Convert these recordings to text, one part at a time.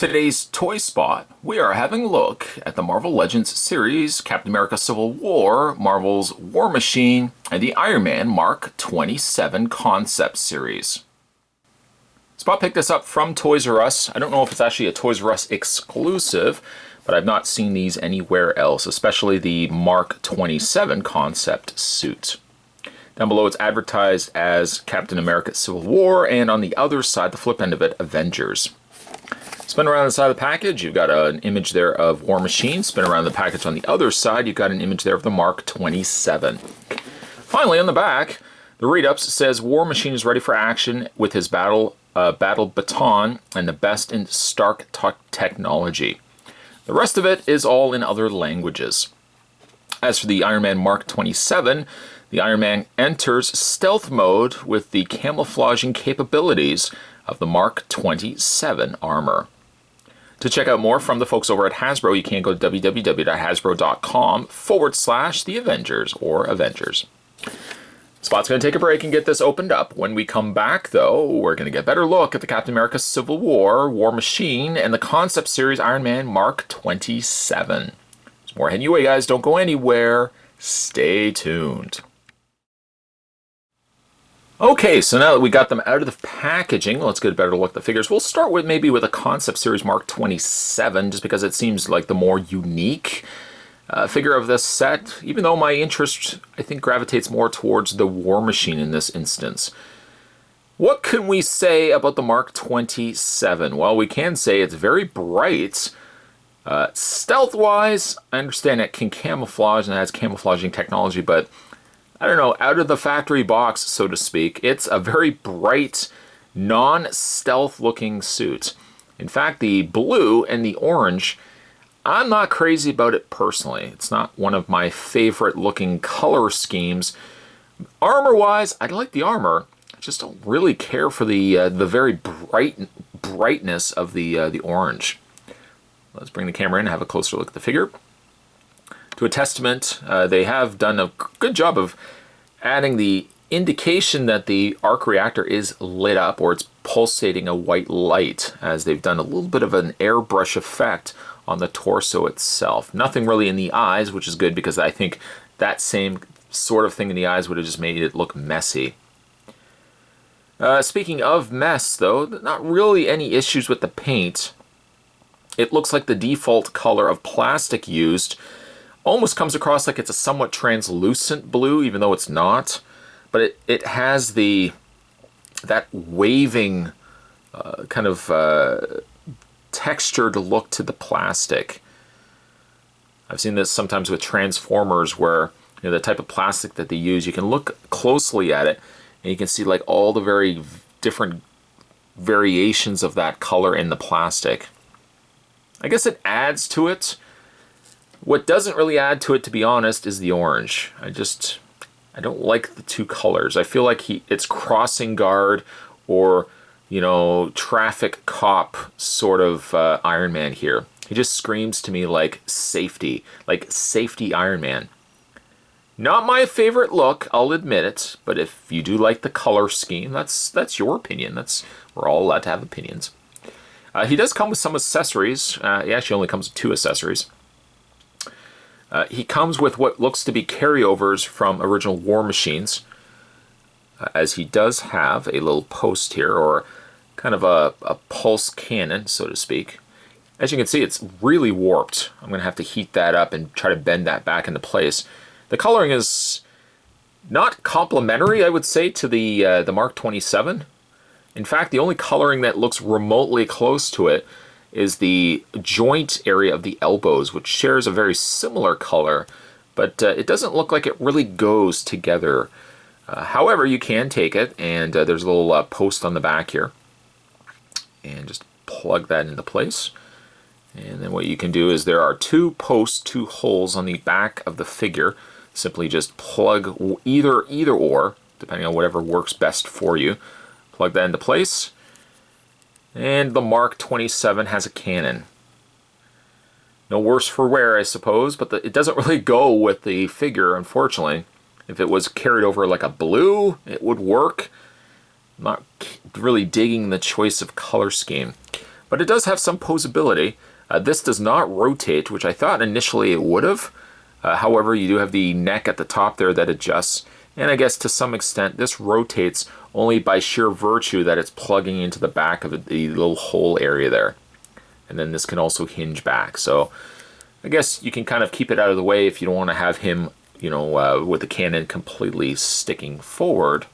Today's Toy Spot, we are having a look at the Marvel Legends series, Captain America Civil War, Marvel's War Machine, and the Iron Man Mark 27 concept series. Spot picked this up from Toys R Us. I don't know if it's actually a Toys R Us exclusive, but I've not seen these anywhere else, especially the Mark 27 concept suit. Down below it's advertised as Captain America Civil War, and on the other side, the flip end of it, Avengers. Spin around the side of the package, you've got an image there of War Machine. Spin around the package on the other side, you've got an image there of the Mark 27. Finally, on the back, the read-up says War Machine is ready for action with his battle baton and the best in Stark technology. The rest of it is all in other languages. As for the Iron Man Mark 27, the Iron Man enters stealth mode with the camouflaging capabilities of the Mark 27 armor. To check out more from the folks over at Hasbro, you can go to www.hasbro.com/The Avengers or Avengers. Spot's going to take a break and get this opened up. When we come back, though, we're going to get a better look at the Captain America Civil War, War Machine, and the concept series Iron Man Mark 27. There's more heading your way, guys. Don't go anywhere. Stay tuned. Okay, so now that we got them out of the packaging, let's get a better look at the figures. We'll start with maybe with a concept series Mark 27, just because it seems like the more unique figure of this set, even though my interest, I think, gravitates more towards the War Machine in this instance. What can we say about the Mark 27? Well, we can say it's very bright. Stealth-wise, I understand it can camouflage and it has camouflaging technology, but I don't know, out of the factory box, so to speak, it's a very bright, non-stealth looking suit. In fact, the blue and the orange, I'm not crazy about it personally. It's not one of my favorite looking color schemes. Armor-wise, I like the armor. I just don't really care for the very brightness of the orange. Let's bring the camera in and have a closer look at the figure. To a testament, they have done a good job of adding the indication that the arc reactor is lit up, or it's pulsating a white light, as they've done a little bit of an airbrush effect on the torso itself. Nothing really in the eyes, which is good because I think that same sort of thing in the eyes would have just made it look messy. Speaking of mess, though, not really any issues with the paint. It looks like the default color of plastic used almost comes across like it's a somewhat translucent blue, even though it's not. But it has that waving kind of textured look to the plastic. I've seen this sometimes with Transformers, where the type of plastic that they use, you can look closely at it and you can see like all the very different variations of that color in the plastic. I guess it adds to it. What doesn't really add to it, to be honest, is the orange. I don't like the two colors. I feel like it's crossing guard or, traffic cop sort of Iron Man here. He just screams to me like safety Iron Man. Not my favorite look, I'll admit it, but if you do like the color scheme, that's your opinion. We're all allowed to have opinions. He does come with some accessories. He actually only comes with 2 accessories. He comes with what looks to be carryovers from original War Machines, as he does have a little post here, or kind of a pulse cannon, so to speak. As you can see, it's really warped. I'm going to have to heat that up and try to bend that back into place. The coloring is not complementary, I would say, to the Mark 27. In fact, the only coloring that looks remotely close to it is the joint area of the elbows, which shares a very similar color, but it doesn't look like it really goes together. However, you can take it, and there's a little post on the back here, and just plug that into place. And then what you can do is there are 2 posts, 2 holes on the back of the figure. Simply just plug either or, depending on whatever works best for you. Plug that into place. And the Mark 27 has a cannon. No worse for wear, I suppose, but it doesn't really go with the figure, unfortunately. If it was carried over like a blue, it would work. I'm not really digging the choice of color scheme. but it does have some posability. This does not rotate, which I thought initially it would have. However, you do have the neck at the top there that adjusts, and I guess to some extent this rotates only by sheer virtue that it's plugging into the back of the little hole area there. And then this can also hinge back. So I guess you can kind of keep it out of the way if you don't want to have him, you know, with the cannon completely sticking forward.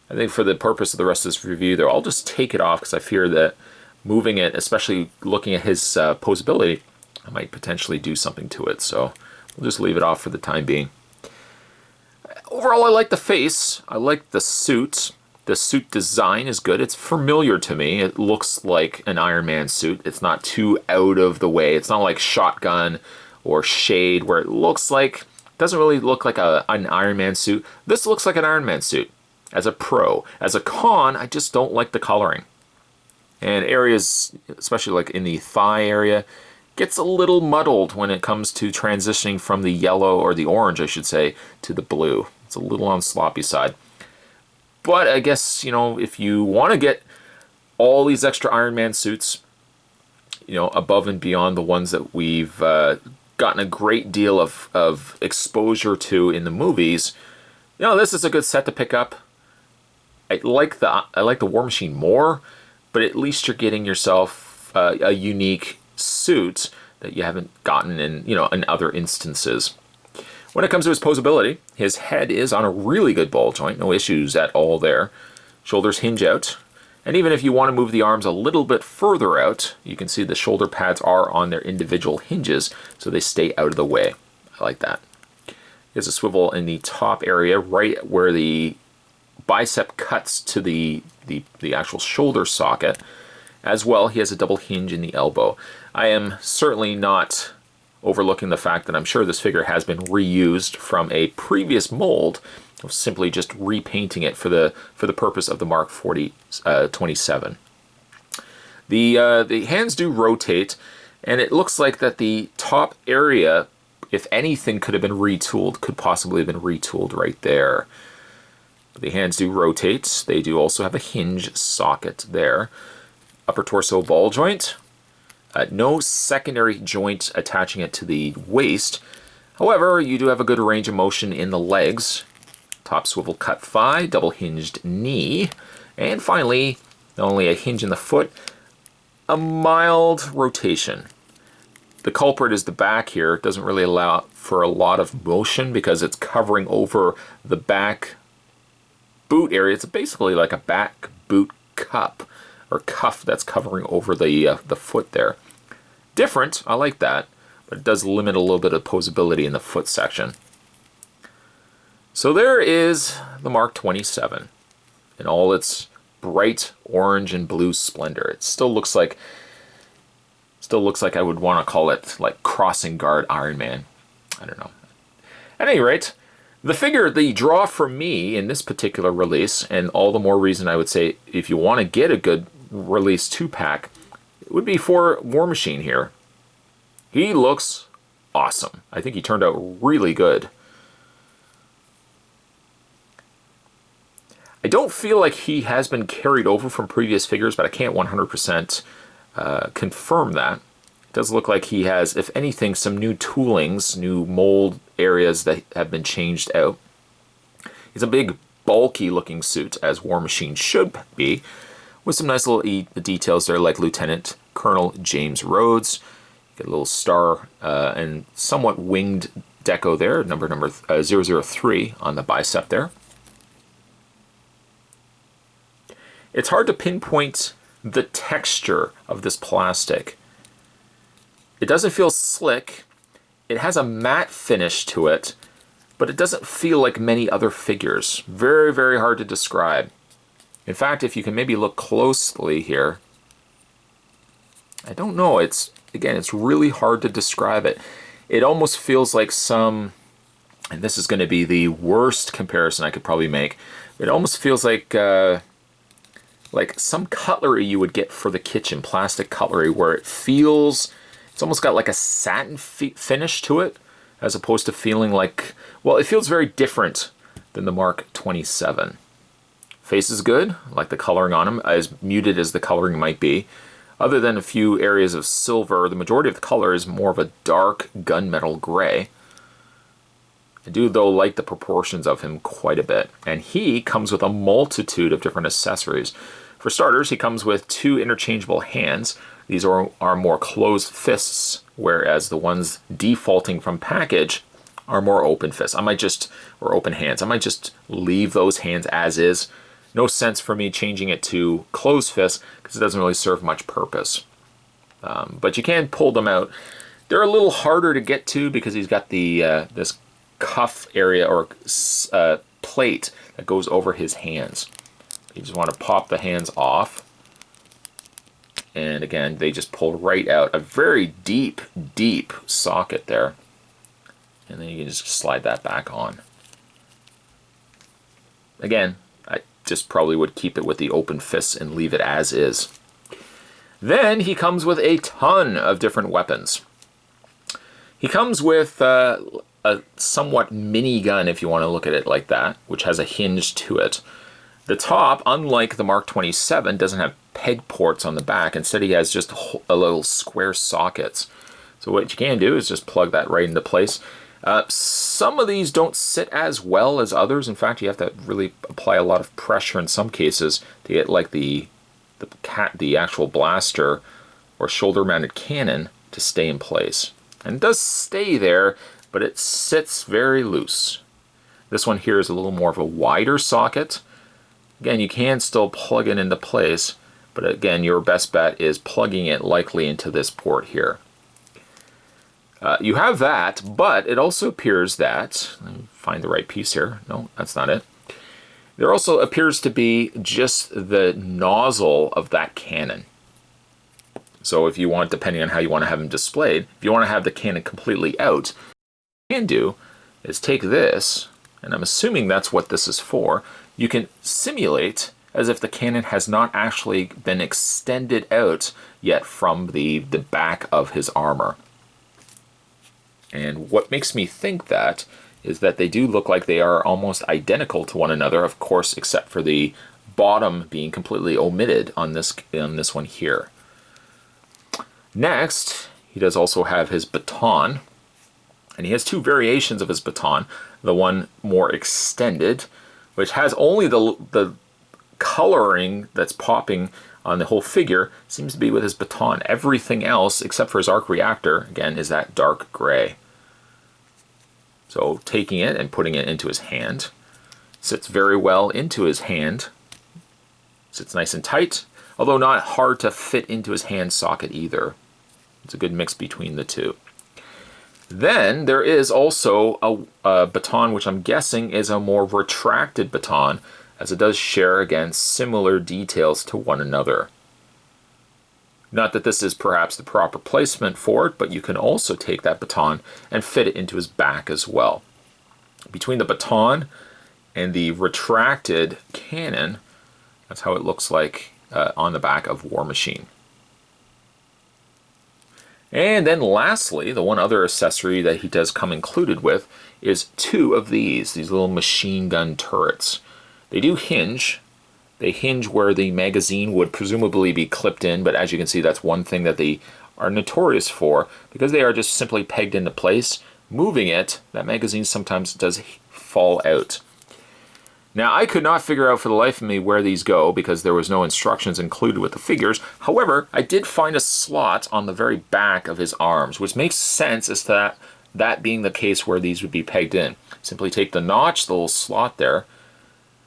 I think for the purpose of the rest of this review though, I'll just take it off because I fear that moving it, especially looking at his posability, I might potentially do something to it. So we'll just leave it off for the time being. Overall, I like the face. I like the suit. The suit design is good. It's familiar to me. It looks like an Iron Man suit. It's not too out of the way. It's not like Shotgun or Shade where it looks like, doesn't really look like an Iron Man suit. This looks like an Iron Man suit as a pro. As a con, I just don't like the coloring. And areas, especially like in the thigh area, gets a little muddled when it comes to transitioning from the yellow, or the orange I should say, to the blue. It's a little on the sloppy side. But I guess, you know, if you want to get all these extra Iron Man suits, you know, above and beyond the ones that we've gotten a great deal of exposure to in the movies, you know, this is a good set to pick up. I like the War Machine more, but at least you're getting yourself a unique suit that you haven't gotten in, you know, in other instances. When it comes to his posability, his head is on a really good ball joint, no issues at all there. Shoulders hinge out, and even if you want to move the arms a little bit further out, you can see the shoulder pads are on their individual hinges, so they stay out of the way. I like that. There's a swivel in the top area, right where the bicep cuts to the actual shoulder socket. As well, he has a double hinge in the elbow. I am certainly not overlooking the fact that I'm sure this figure has been reused from a previous mold, of simply just repainting it for the purpose of the Mark 27. The hands do rotate, and it looks like that the top area, if anything could have been retooled, could possibly have been retooled right there. The hands do rotate. They do also have a hinge socket there. Upper torso ball joint. No secondary joint attaching it to the waist. However, you do have a good range of motion in the legs. Top swivel cut thigh, double hinged knee, and finally, not only a hinge in the foot, a mild rotation. The culprit is the back here. It doesn't really allow for a lot of motion because it's covering over the back boot area. It's basically like a back boot cup or cuff that's covering over the foot there. Different, I like that, but it does limit a little bit of posability in the foot section. So there is the Mark 27 in all its bright orange and blue splendor. It still looks like I would want to call it like crossing guard Iron Man. I don't know. At any rate, the figure, the draw for me in this particular release, and all the more reason I would say if you want to get a good release 2-pack, it would be for War Machine here. He looks awesome. I think he turned out really good. I don't feel like he has been carried over from previous figures, but I can't 100% confirm that. It does look like he has, if anything, some new toolings, new mold areas that have been changed out. He's a big, bulky looking suit, as War Machine should be, with some nice little details there, like Lieutenant Colonel James Rhodes. Get a little star and somewhat winged deco there, number 003 on the bicep there. It's hard to pinpoint the texture of this plastic. It doesn't feel slick. It has a matte finish to it, but it doesn't feel like many other figures. Very, very hard to describe. In fact, if you can maybe look closely here, I don't know, it's really hard to describe it. It almost feels like some, and this is going to be the worst comparison I could probably make, it almost feels like some cutlery you would get for the kitchen, plastic cutlery, where it feels, it's almost got like a satin finish to it, as opposed to feeling like, well, it feels very different than the Mark 27. Face is good, I like the coloring on him, as muted as the coloring might be. Other than a few areas of silver, the majority of the color is more of a dark gunmetal gray. I do, though, like the proportions of him quite a bit. And he comes with a multitude of different accessories. For starters, he comes with 2 interchangeable hands. These are more closed fists, whereas the ones defaulting from package are more open fists. Or open hands. I might just leave those hands as is. No sense for me changing it to closed fists because it doesn't really serve much purpose. But you can pull them out. They're a little harder to get to because he's got the this cuff area or plate that goes over his hands. You just want to pop the hands off. And again, they just pull right out. A very deep, deep socket there. And then you can just slide that back on. Again, I just probably would keep it with the open fists and leave it as is. Then he comes with a ton of different weapons. He comes with a somewhat mini gun, if you want to look at it like that, which has a hinge to it. The top, unlike the Mark 27, doesn't have peg ports on the back. Instead, he has just a little square sockets. So what you can do is just plug that right into place. Some of these don't sit as well as others. In fact, you have to really apply a lot of pressure in some cases to get like the actual blaster or shoulder-mounted cannon to stay in place. And it does stay there, but it sits very loose. This one here is a little more of a wider socket. Again, you can still plug it into place, but again, your best bet is plugging it likely into this port here. You have that, but it also appears that, let me find the right piece here. No, that's not it. There also appears to be just the nozzle of that cannon. So if you want, depending on how you want to have them displayed, if you want to have the cannon completely out, what you can do is take this, and I'm assuming that's what this is for. You can simulate as if the cannon has not actually been extended out yet from the back of his armor. And what makes me think that is that they do look like they are almost identical to one another, of course, except for the bottom being completely omitted on this one here. Next, he does also have his baton, and he has 2 variations of his baton. The one more extended, which has only the coloring that's popping on the whole figure, seems to be with his baton. Everything else, except for his arc reactor, again, is that dark gray. So taking it and putting it into his hand, sits very well into his hand, sits nice and tight, although not hard to fit into his hand socket either. It's a good mix between the two. Then there is also a baton, which I'm guessing is a more retracted baton, as it does share, again, similar details to one another. Not that this is perhaps the proper placement for it, but you can also take that baton and fit it into his back as well. Between the baton and the retracted cannon, that's how it looks like on the back of War Machine. And then lastly, the one other accessory that he does come included with is 2 of these little machine gun turrets. They do hinge. They hinge where the magazine would presumably be clipped in, but as you can see, that's one thing that they are notorious for, because they are just simply pegged into place. Moving it, that magazine sometimes does fall out. Now, I could not figure out for the life of me where these go because there was no instructions included with the figures. However, I did find a slot on the very back of his arms, which makes sense as to that being the case where these would be pegged in. Simply take the notch, the little slot there,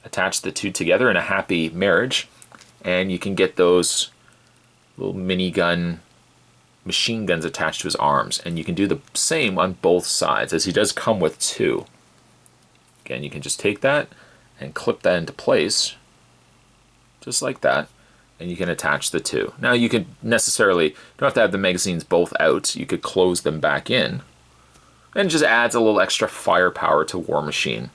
attach the 2 together in a happy marriage, and you can get those little machine guns attached to his arms. And you can do the same on both sides, as he does come with 2. Again, you can just take that and clip that into place, just like that, and you can attach the 2. Now you could necessarily, you don't have to have the magazines both out, you could close them back in, and it just adds a little extra firepower to War Machine.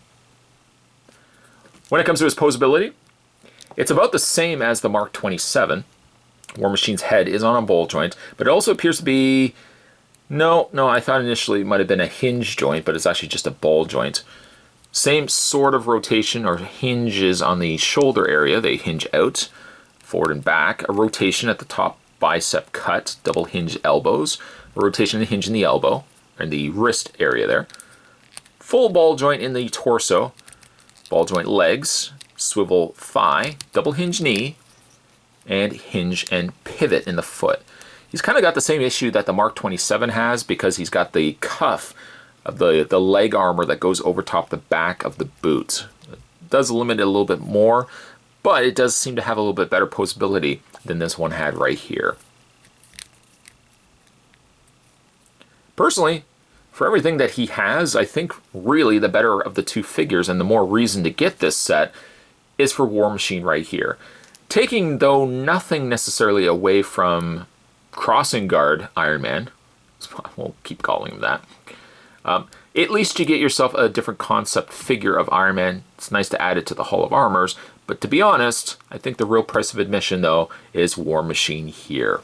When it comes to his posability, it's about the same as the Mark 27. War Machine's head is on a ball joint, but it also appears to be, no, I thought initially it might have been a hinge joint, but it's actually just a ball joint. Same sort of rotation or hinges on the shoulder area. They hinge out, forward and back. A rotation at the top bicep cut, double hinge elbows, rotation and hinge in the elbow, and the wrist area there. Full ball joint in the torso, ball joint legs, swivel thigh, double hinge knee, and hinge and pivot in the foot. He's kind of got the same issue that the Mark 27 has because he's got the cuff of the leg armor that goes over top the back of the boot. It does limit it a little bit more, but it does seem to have a little bit better posability than this one had right here. Personally, for everything that he has, I think really the better of the two figures and the more reason to get this set is for War Machine right here. Taking, though, nothing necessarily away from Crossing Guard Iron Man, we'll keep calling him that, at least you get yourself a different concept figure of Iron Man. It's nice to add it to the Hall of Armors, but to be honest, I think the real price of admission, though, is War Machine here.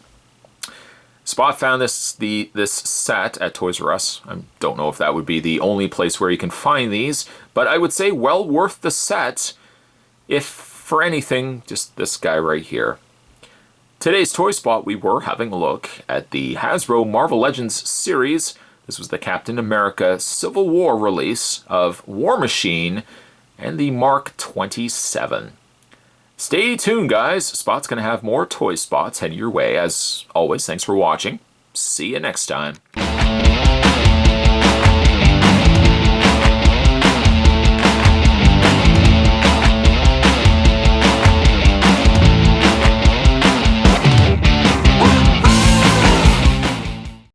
Spot found this set at Toys R Us. I don't know if that would be the only place where you can find these, but I would say well worth the set, if for anything, just this guy right here. Today's Toy Spot, we were having a look at the Hasbro Marvel Legends series. This was the Captain America Civil War release of War Machine and the Mark 27. Stay tuned, guys. Spot's going to have more Toy Spots heading your way. As always, thanks for watching. See you next time.